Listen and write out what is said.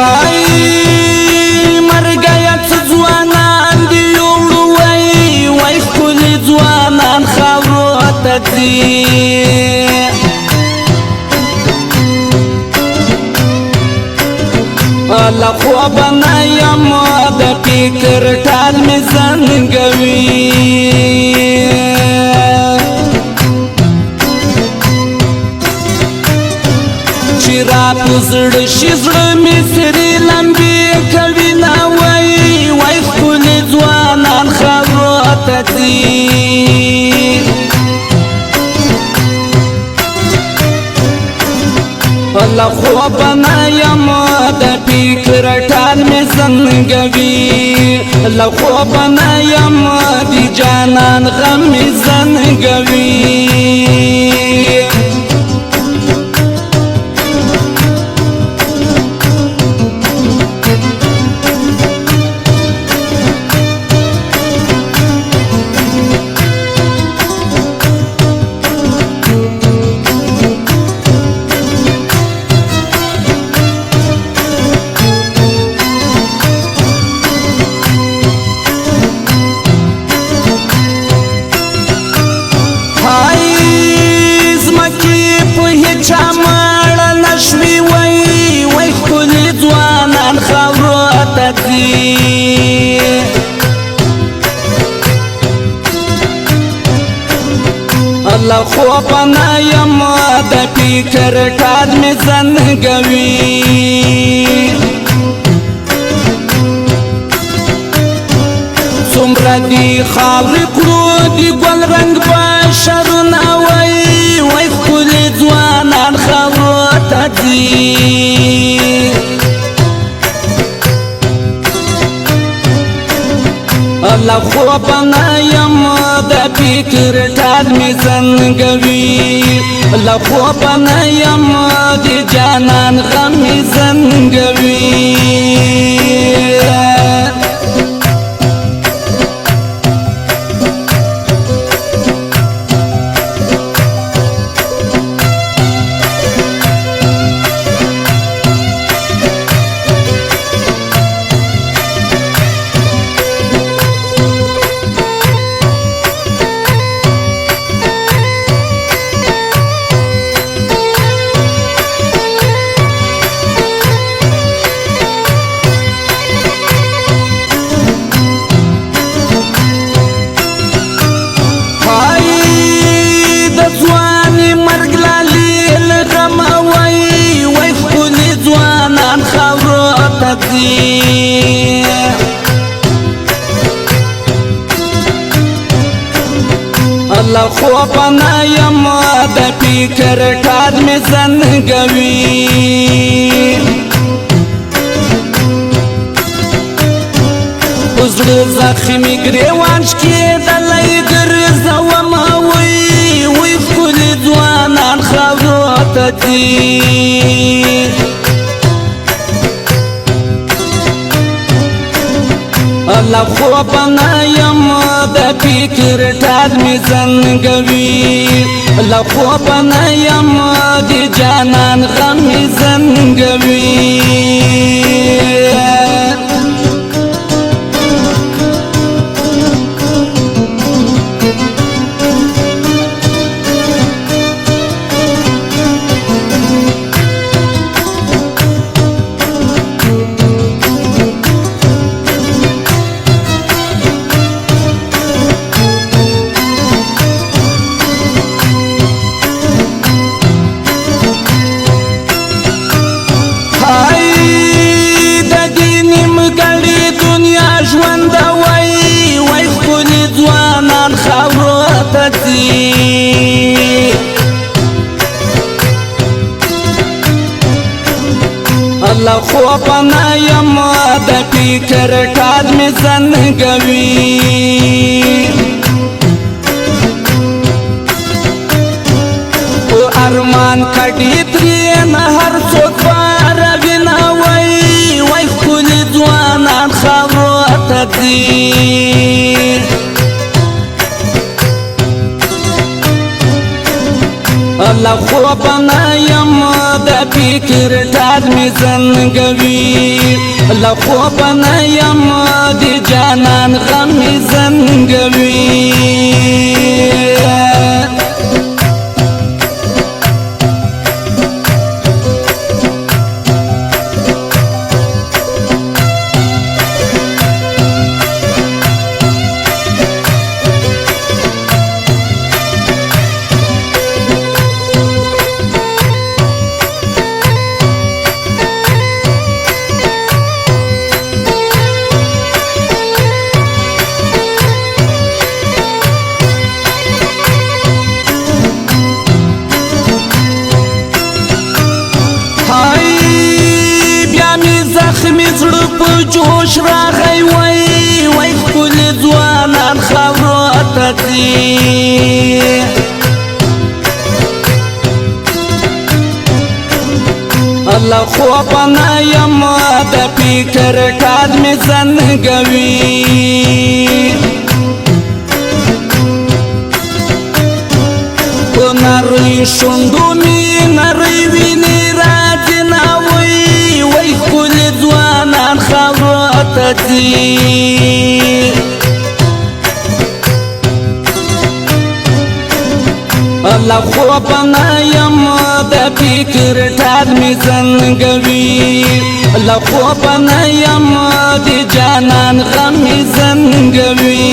هاي مرګیا ځوانان دی وړوي وای خپل ځوانان خاورو ته دي لا خواب نه یم د فکر ټال مې زنګوي چې را په زړه شي زړه مې سرې لمبې کوي نه وای ښکلي ځوانان خاورو ته ځي لا خواب نه یم د فکر ټال مې زنګوي لا خواب نه یم د جانان غم مې زنګوي لا خواب نه یم د فکر ټال مې زنګوي څومره دي خاورې کړو د ګل رنګ بشرونه وای ښکلي ځوانان خاورو ته ځي لا خواب نه یم د فکر ټال مې زنګوي لا خواب نه یم د جانان غم مې زنګوي لا خواب نه یم د فکر ټال مې زنګوي په زړه زخمي ګریوان شکېدلی ګرځوم وای ښکلي ځوانان خاورو ته ځي لا خواب نه یم د فکر ټال مې زنګوي لا خواب نه یم د جانان غم مې زنګوي لا خواب نه یم د فکر ټال مې زنګوي او ارمان کډي ترې نه هر څوک باروي نه وای ښکلي ځوانان خاورو ته ځي له خوب نه یم د فکر ټال مې زنګوي له خوب نه یم د جانان غم مې زنګوي زخمی زړه په جوش راغی وای ښکلي ځوانان خاورو ته ځي له خوبه نه یم د فکر ټال مې زنګوي په نرۍ شونډو مې نرۍ وینې راځي وای ښکلي ځوانان خاورو ته ځي له خوبه نه یم د فکر ټال مې زنګوي له خوبه نه یم د جانان غم مې زنګوي